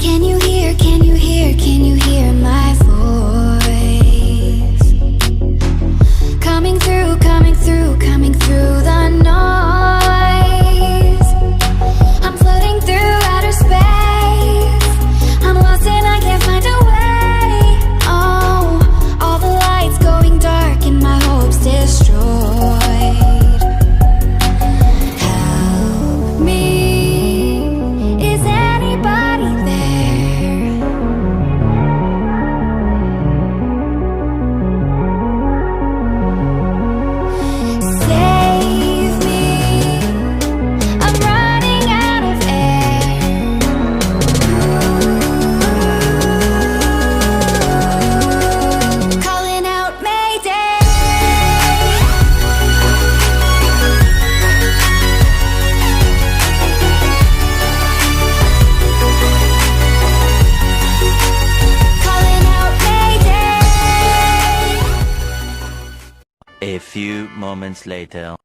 Can you hear, can you hear, can you hear my voice? Coming through, coming through, coming through the noise. I'm floating through outer space. I'm lost and I can't find a way. Oh, all the lights going dark and my hopes destroyed. Help me, is anybody there? Save me, I'm running out of air. Calling out Mayday. Calling out Mayday. A few moments later.